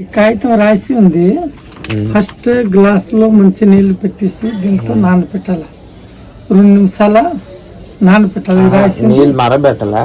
ఈ కాగితం రాసి ఉంది. ఫస్ట్ గ్లాస్ లో మంచి నీళ్లు పెట్టేసి దీంతో నానబెట్టాల, 2 నిమిషాల నానబెట్టాలి. రాసి నీళ్ళు మరబెట్టాలా,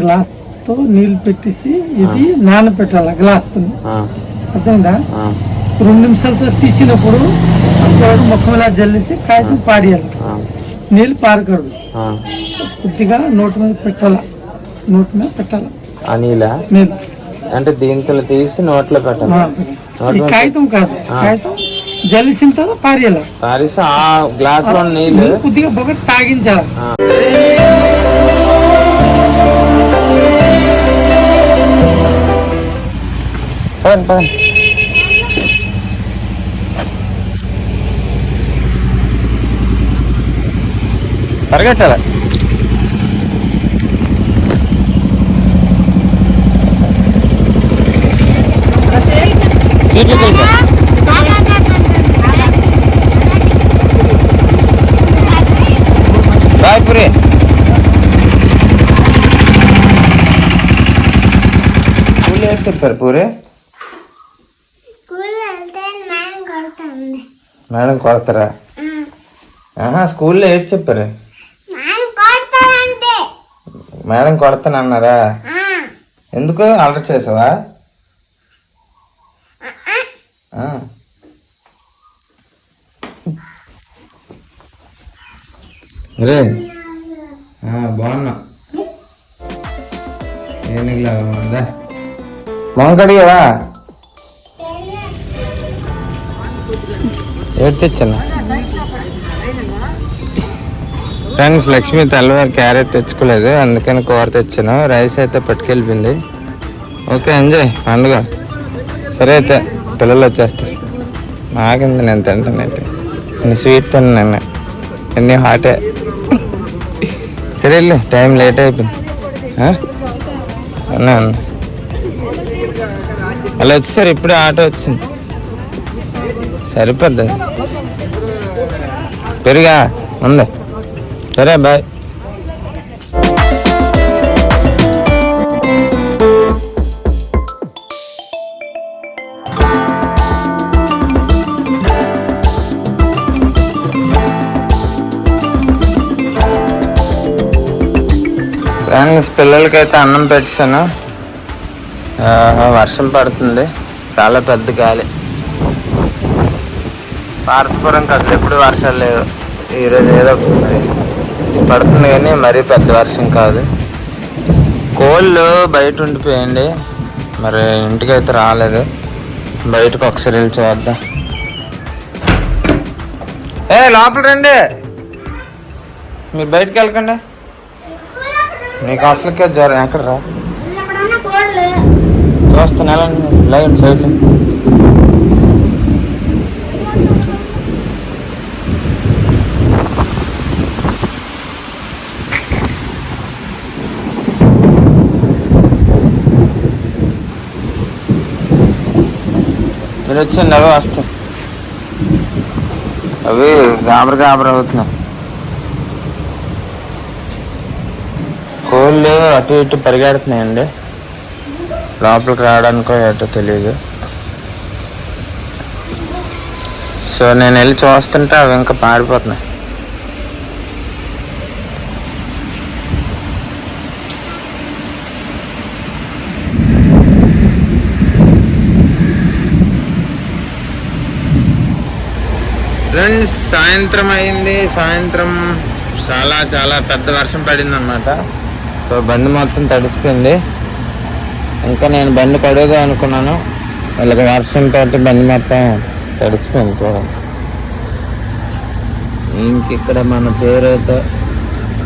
గ్లాస్ తో నీళ్లు పెట్టేసి ఇది నానబెట్టాల గ్లాస్ తో. అర్థమైందా? 2 నిమిషాలతో తీసినప్పుడు ముఖం ఇలా జల్లేసి కాగితం పారేయాలి. నీళ్ళు పారకూడదు. కొద్దిగా నోటి మీద పెట్టాల, నోటి మీద పెట్టాల ఆ నీళ్ళ. నీళ్ళు అంటే దీంతో తీసి నోట్లో పెట్టాలి. కాగితం కాదు, కాగితం జల్లిసిన తర్వాత పారేయాలి. పారేసి ఆ గ్లాస్ లో నీళ్ళు కొద్దిగా బాగా తాగించాలి. పరిగెట్టాలి. సీట్లు రాయపురి స్కూల్ ఏం చెప్పారు పూరి? మేడం కొడతారా? స్కూల్లో ఏం చెప్పారు? మేడం కొడతానన్నారా? ఎందుకు అలర్ట్ చేసావా? రే బాగున్నా. ఏనిలాగా మొహం కడిగావా? ఏడు తెచ్చాను ఫ్రెండ్స్. లక్ష్మి తెల్లవారు క్యారెట్ తెచ్చుకోలేదు, అందుకని కూర తెచ్చాను. రైస్ అయితే పట్టుకెళ్ళిపోయింది. ఓకే, ఎంజాయ్ పండుగ. సరే అయితే పిల్లలు వచ్చేస్తారు. నాకింది, నేను తింటాను. అయితే నేను స్వీట్ తిన్నాను, అన్నీ హాటే. సరే వెళ్ళు, టైం లేట్ అయిపోయింది. అన్నా అలా వచ్చేసారు, ఇప్పుడే ఆటో వచ్చింది. సరిపోద్ది, పెరుగా ఉంది. సరే బాయ్. ఫ్రెండ్స్, పిల్లలకైతే అన్నం పెట్టాను. వర్షం పడుతుంది, చాలా పెద్ద గాలి. పార్వతీపురం కదా ఎప్పుడు వర్షాలు లేవు, ఈరోజు ఏదో పడుతుంది కానీ మరీ పెద్ద వర్షం కాదు. కోళ్ళు బయట ఉండిపోయండి, మరి ఇంటికైతే రాలేదు. బయటకు ఒకసారి వెళ్ళి చూద్దాం. లోపల రండి, మీరు బయటకు వెళ్ళకండి. నీకు అసలుకే జ్వరం. ఎక్కడ రా చూస్తాను, వెళ్ళండి. లేదండి సైడ్లో. మీరు వచ్చండి, అవి వస్తాయి. అవి గాబర అవుతున్నాయి. కోళ్ళు అటు ఇటు పరిగెడుతున్నాయండి, లోపలికి రావడానికో ఏటో తెలియదు. సో నేను వెళ్ళి చూస్తుంటే అవి ఇంకా పారిపోతున్నాయి. ఫ్రెండ్స్, సాయంత్రం అయింది. సాయంత్రం చాలా పెద్ద వర్షం పడింది అన్నమాట. సో బండి మొత్తం తడిసిపోయింది. ఇంకా నేను బండి కడుగుదా అనుకున్నాను, వాళ్ళకి వర్షంతో బండి మొత్తం తడిసిపోయింది. చూడండి, ఇంక ఇక్కడ మన పేరుతో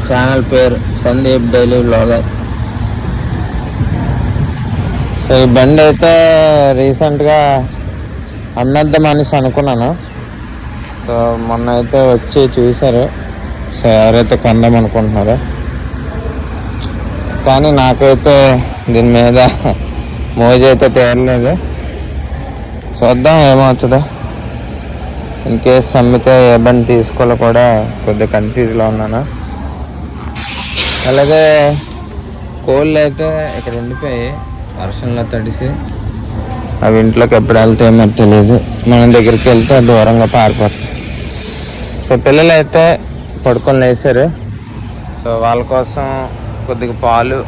ఛానల్ పేరు సందీప్ డైలీ వ్లాగర్. సో ఈ బండి అయితే రీసెంట్గా అమ్మేద్దాం అనేసి అనుకున్నాను. సో మొన్న అయితే వచ్చి చూశారు. సో ఎవరైతే కొందాం అనుకుంటున్నారో, కానీ నాకైతే దీని మీద మోజు అయితే తీరలేదు. చూద్దాం ఏమవుతుందో. ఇన్ కేస్ అమ్మితే ఏ బండి తీసుకోవాలో కూడా కొద్దిగా కన్ఫ్యూజ్లో ఉన్నాను. అలాగే కోళ్ళు అయితే ఇక్కడ ఉండిపోయి వర్షంలో తడిసి అవి ఇంట్లోకి ఎప్పుడు వెళ్తాయో మరి తెలియదు. మనం దగ్గరికి వెళ్తే దూరంగా పారిపోతాం. సో పిల్లలు అయితే పడుకొని లేసారు. సో వాళ్ళ కోసం కొద్దిగా పాలు,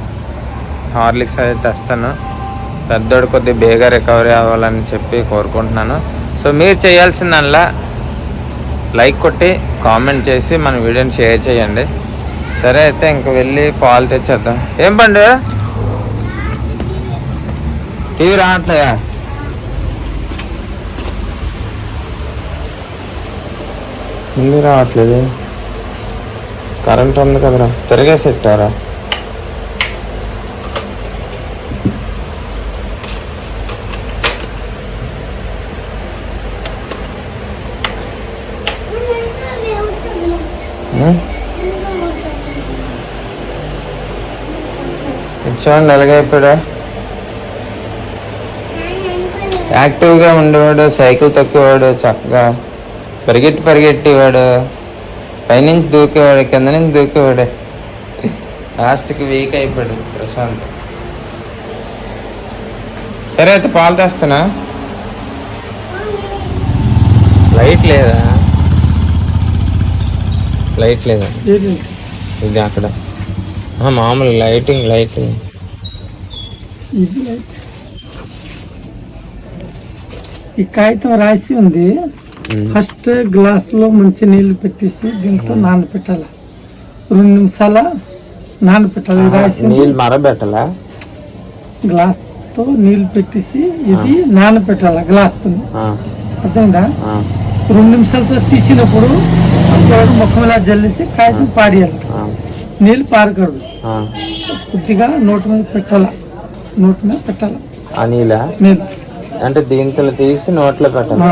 హార్లిక్స్ అయితే తెస్తాను. పెద్దోడు కొద్దిగా బేగా రికవరీ అవ్వాలని చెప్పి కోరుకుంటున్నాను. సో మీరు చేయాల్సిందల్లా లైక్ కొట్టి కామెంట్ చేసి మన వీడియోని షేర్ చేయండి. సరే అయితే ఇంక వెళ్ళి పాలు తెచ్చేద్దాం. ఏం పండు టీవీ రావట్లేదా? ముందు రావట్లేదు. కరెంట్ ఉంది కదరా, తిరిగేసెట్టారా? చూడండి ఎలాగైపోయాడా. యాక్టివ్గా ఉండేవాడు, సైకిల్ తొక్కేవాడు, చక్కగా పరిగెట్టేవాడు, పైనుంచి దూకేవాడు, కింద నుంచి దూకేవాడే. లాస్ట్కి వీక్ అయిపోయాడు ప్రశాంత్. సరే అయితే పాలు తెస్తానా? లైట్ లేదా? ఇది అక్కడ మామూలు లైటింగ్. ఈ కాగితం రాసి ఉంది. ఫస్ట్ గ్లాస్ లో మంచి నీళ్లు పెట్టేసి దీంతో నానబెట్టాలి. 2 నిమిషాల నానబెట్టాలి. రాసి నీళ్ళు మరబెట్టాలా? గ్లాస్ తో నీళ్లు పెట్టేసి ఇది నానబెట్టాలి గ్లాస్ తో. అర్థమైందా? 2 నిమిషాలతో తీసినప్పుడు ముఖం ఇలా జల్లేసి కాగితం పారేయాలి. నీళ్ళు పారకూడదు. కొద్దిగా నోటి మీద పెట్టాలి. ఆ నీళ్ళ అంటే దీంతో తీసి నోట్లో పెట్టాలి.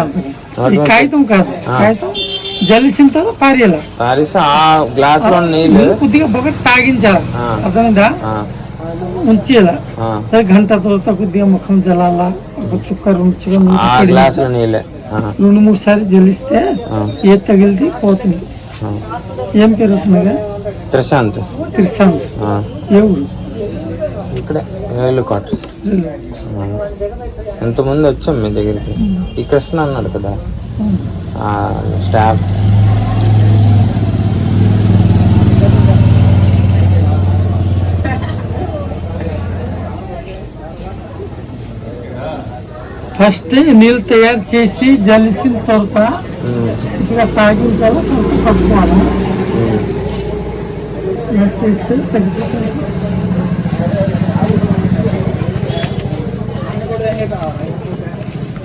కాగితం కాదు, కాగితం జల్లిసిన తర్వాత పారేయాలి. పారేసి ఆ గ్లాస్ లో నీళ్ళు కొద్దిగా బాగా తాగించాలి. అర్థమైందా? ఉంచేలా గంట తర్వాత కొద్దిగా ముఖం జల్లాలా. ఒక చుక్క 2 గ్లాస్ లో నీళ్ళే 2-3 సార్లు జల్లిస్తే ఏ తగిలితే పోతుంది. ఏం పెరుగుతుంది? ప్రశాంత్. ఏ ఊరు? ఇక్కడే రైలు క్వార్టర్స్. ఎంతమంది వచ్చాం మీ దగ్గరికి. ఈ కృష్ణ అన్నాడు కదా స్టాఫ్. ఫస్ట్ నీళ్ళు తయారు చేసి జల్లిసిన తర్వాత ఇట్లా తాగించాలి. పట్టుకోవాలి. చేస్తే తగ్గిపోతుంది.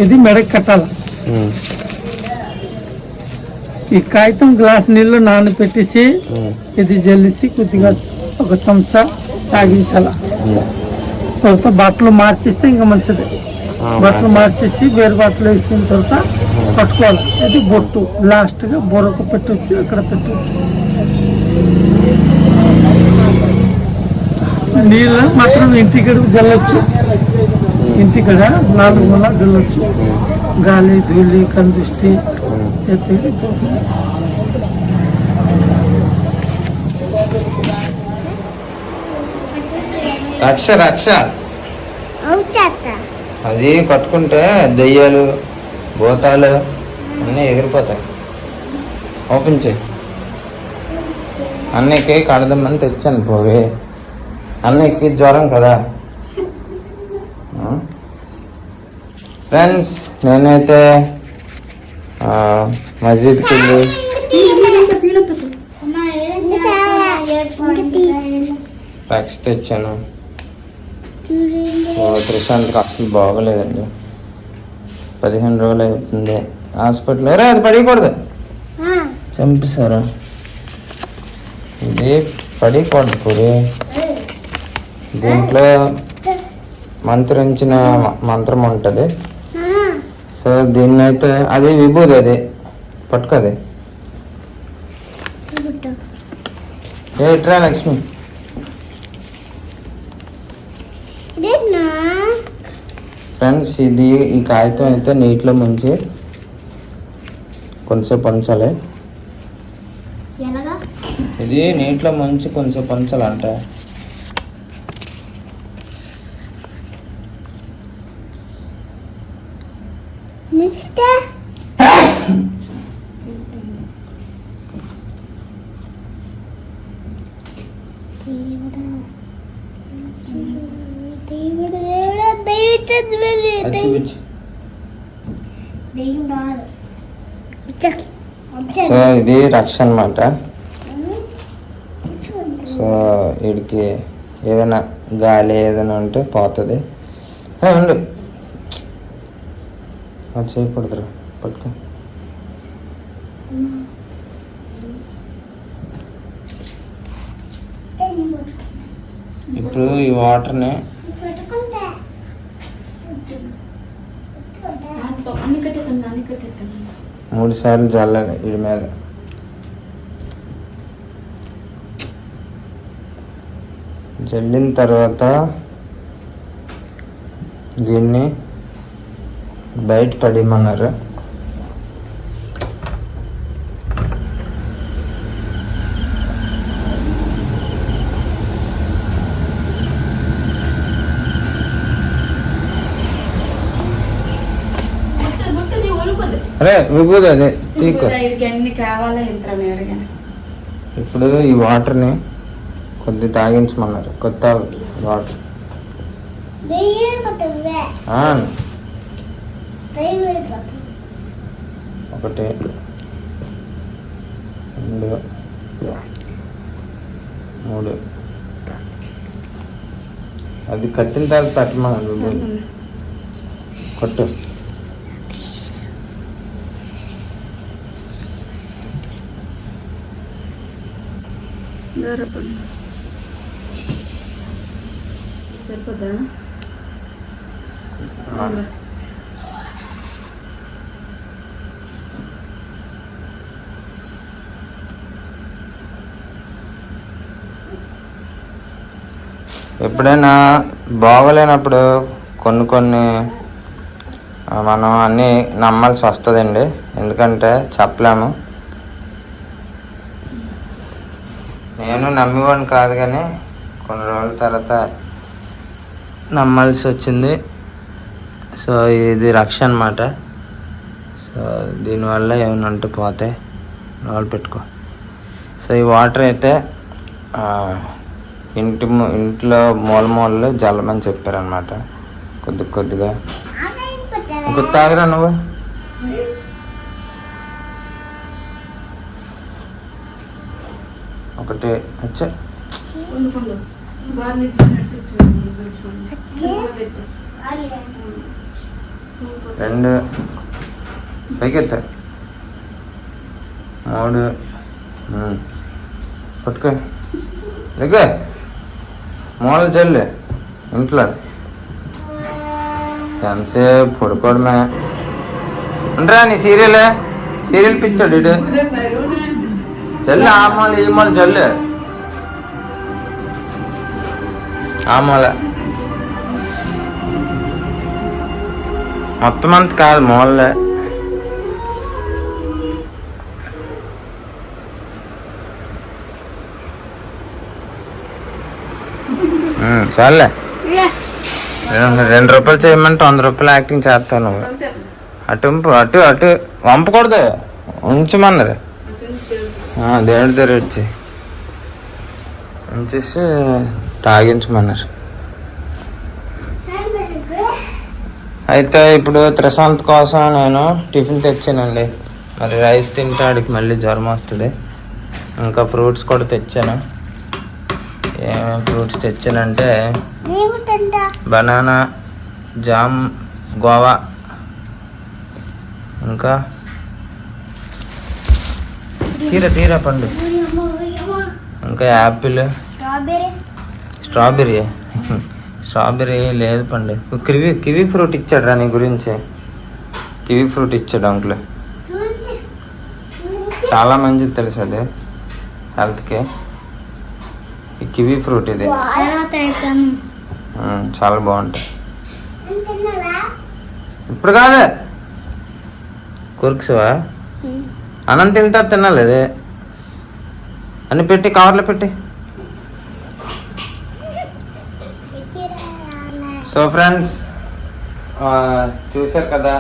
ఇది మెడకు కట్టాలి. ఈ కాగితం గ్లాస్ నీళ్ళు నానబెట్టేసి ఇది జల్లిసి కొద్దిగా ఒక చెంచా తాగించాల. తర్వాత బట్టలు మార్చేస్తే ఇంకా మంచిది. బట్టలు మార్చేసి వేరే బట్టలు వేసిన తర్వాత పట్టుకోవాలి. ఇది బొట్టు లాస్ట్ గా బొరకు పెట్టవచ్చు. అక్కడ పెట్టవచ్చు. నీళ్ళు మాత్రం ఇంటికడ జల్లొచ్చు. ఇంటికడ 4 మూల జల్లొచ్చు. గాలి, ధూళి, కందిష్టి రక్ష అది కట్టుకుంటే దెయ్యాలు, భూతాలు అన్నీ ఎగిరిపోతాయి. ఓపెన్ చేయి. అన్నయ్యకి కడదామని తెచ్చాను. పోవే అన్నయ్యకి జ్వరం కదా. ఫ్రెండ్స్ నేనైతే మస్జిద్కి వెళ్ళి ఫ్యాక్స్ తెచ్చాను. ప్రశాంత్కి అసలు బాగోలేదండి. 15 రోజులు అవుతుంది హాస్పిటల్లో. అది పడికూడదు, చంపేశారా? ఇది పడికూడదు పూరి. దీంట్లో మంత్రించిన మంత్రం ఉంటుంది. సో దీన్ని అయితే అది విభూది, అది పట్టుకోది. ఏట్రా లక్ష్మి. ఫ్రెండ్స్ ఇది ఈ కాగితం అయితే నీటిలో ముంచి కొంచెంసేపు ఉంచాలి. ఇది నీటిలో ముంచి కొంచెంసేపు ఉంచాలంట. మిస్టర్ దేవుడా దేవుడా దేవుడా దైవచంద్రుడు దేవుడా సో ఇది రక్ష అన్నమాట. సో వీడికి ఏదైనా గాలి ఏదైనా ఉంటే పోతుంది. ఉండు అది చేయకూడదురా, పట్టుకో. ఇప్పుడు ఈ వాటర్ని మూడు సార్లు చల్లాలి వీడి మీద. జల్లిన తర్వాత దీన్ని బయట పడేయమన్నారు. అరే విభూది అదే తీకు. ఇప్పుడు ఈ వాటర్ని కొద్ది తాగించమన్నారు. కొత్త వాటర్ ఒకటి, రెండు, మూడు. అది కట్టిన తర్వాత తట్టమన్నారు. విభూది కొట్టు. సరిపోద్దా? ఎప్పుడైనా బాగోలేనప్పుడు కొన్ని మనం అన్నీ నమ్మాల్సి వస్తుందండి. ఎందుకంటే చెప్పలేము. నేను నమ్మేవాడిని కాదు, కానీ కొన్ని రోజుల తర్వాత నమ్మాల్సి వచ్చింది. సో ఇది రక్ష అన్నమాట. సో దీనివల్ల ఏమైనా ఉంటే పోతే నోళ్ళు పెట్టుకో. సో ఈ వాటర్ అయితే ఇంట్లో మూలలో జల్లమని చెప్పారనమాట. కొద్దిగా ఇంకో తాగరా నువ్వు. ఒకటి వచ్చా, రెండు, పైకెత్తా, మూడు, పట్టుకో. దగ్గర మూల చల్లి ఇంట్లో ఎంతసేపు పడుకోవడమే. ఉండరా నీ సీరియల్ పిచ్చాడు ఇటు. చల్లి ఆ మూల ఈ మూల చల్లు. ఆ మూల మొత్తం అంత కాదు, మూలలే. చాలే. 2 రూపాయలు చేయమంటే 100 రూపాయలు యాక్టింగ్ చేస్తావు నువ్వు. అటు వంపకూడదు, ఉంచమన్నారు. దేవుడి దగ్గర వచ్చి ఉంచేసి తాగించమన్నారు. అయితే ఇప్పుడు త్రిశాంత్ కోసం నేను టిఫిన్ తెచ్చానండి. మరి రైస్ తింటాడికి మళ్ళీ జ్వరం వస్తుంది. ఇంకా ఫ్రూట్స్ కూడా తెచ్చాను. ఏమేమి ఫ్రూట్స్ తెచ్చానంటే బనానా, జామ్, గోవా, ఇంకా తీరా పండు, ఇంకా యాపిల్, స్ట్రాబెర్రీ లేదు పండు. కివీ ఫ్రూట్ ఇచ్చాడు రా నీ గురించి. కివీ ఫ్రూట్ ఇచ్చాడు అంకుల్. చాలా మంచిది తెలుసు అది హెల్త్కి. ఈ కివీ ఫ్రూట్ ఇది చాలా బాగుంటుంది. ఇప్పుడు కాదే కొరుకుసావా? అన్నం తింటా తినాలి. అదే అన్ని పెట్టి కవర్లో పెట్టి. సో ఫ్రెండ్స్ చూసారు కదా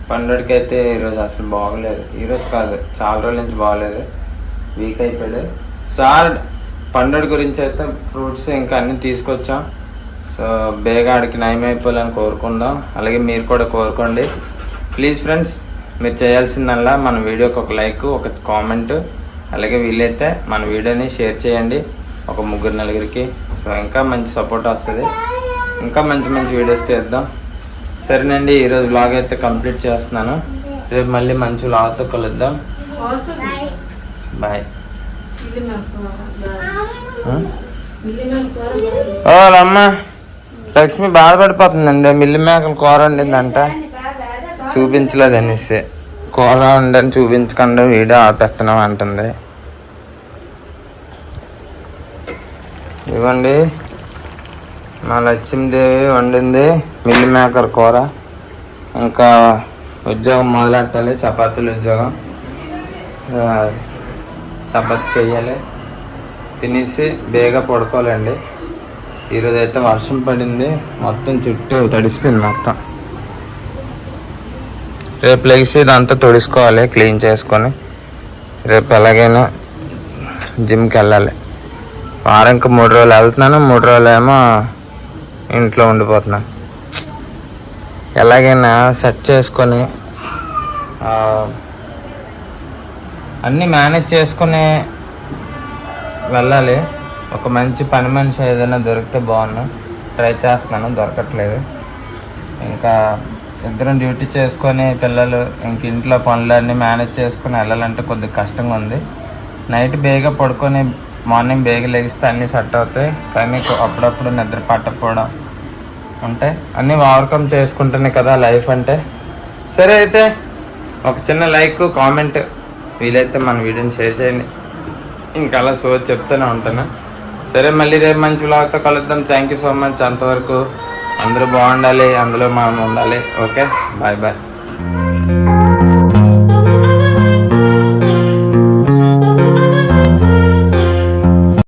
పండుగకి అయితే ఈరోజు అసలు బాగోలేదు. ఈరోజు కాదు, చాలా రోజుల నుంచి బాగోలేదు, వీక్ అయిపోయాడు. సార్ పండుగ గురించి అయితే ఫ్రూట్స్ ఇంకా అన్నీ తీసుకొచ్చాం. సో బేగా ఆడికి నయం అయిపోవాలని కోరుకుందాం. అలాగే మీరు కూడా కోరుకోండి ప్లీజ్ ఫ్రెండ్స్. మీరు చేయాల్సిందల్లా మన వీడియోకి ఒక లైక్, ఒక కామెంట్, అలాగే వీలైతే మన వీడియోని షేర్ చేయండి ఒక 3-4కి. సో ఇంకా మంచి సపోర్ట్ వస్తుంది, ఇంకా మంచి మంచి వీడియోస్ చేద్దాం. సరేనండి, ఈరోజు వ్లాగ్ అయితే కంప్లీట్ చేస్తున్నాను. రేపు మళ్ళీ మంచి వ్లాగ్తో కలుద్దాం. బాయ్. ఓ అమ్మ లక్ష్మి బాధపడిపోతుందండి. మిల్లి మేకలు కూర వండిందంట, చూపించలేదు అనేసి. కూర వండని చూపించకుండా వీడియో ఆపేస్తున్నాం అంటుంది. ఇవ్వండి, మా లక్ష్మీదేవి వండింది మిల్లి మేకర్ కూర. ఇంకా ఉద్యోగం మొదలెట్టాలి, చపాతీలు ఉద్యోగం. చపాతీ చేయాలి, తినేసి బేగా పడుకోవాలండి. ఈరోజు అయితే వర్షం పడింది, మొత్తం చుట్టూ తడిసిపోయింది మొత్తం. రేపు లెగిసి ఇదంతా తుడుచుకోవాలి, క్లీన్ చేసుకొని. రేపు ఎలాగైనా జిమ్కి వెళ్ళాలి. వారానికి 3 రోజులు వెళ్తున్నాను, 3 రోజులు ఏమో ఇంట్లో ఉండిపోతున్నాను. ఎలాగైనా సెట్ చేసుకొని అన్నీ మేనేజ్ చేసుకొని వెళ్ళాలి. ఒక మంచి పని మనిషి ఏదైనా దొరికితే బాగున్నా, ట్రై చేస్తున్నాను, దొరకట్లేదు. ఇంకా ఇద్దరం డ్యూటీ చేసుకొని పిల్లలు ఇంక ఇంట్లో పనులన్నీ మేనేజ్ చేసుకొని వెళ్ళాలంటే కొద్దిగా కష్టంగా ఉంది. నైట్ బేగా పడుకొని మార్నింగ్ బేగా లెగిస్తే అన్నీ సెట్ అవుతాయి, కానీ అప్పుడప్పుడు నిద్ర పట్టకపోవడం ఉంటాయి. అన్నీ ఓవర్కమ్ చేసుకుంటేనే కదా లైఫ్ అంటే. సరే అయితే ఒక చిన్న లైక్, కామెంట్, వీలైతే మన వీడియోని షేర్ చేయండి. ఇంకా అలా చెప్తూనే ఉంటాను. సరే, మళ్ళీ రేపు మంచి వ్లాగ్తో కలుద్దాం. Thank you so much. అంతవరకు అందరూ బాగుండాలి, అందులో మనం ఉండాలి. Okay, bye bye.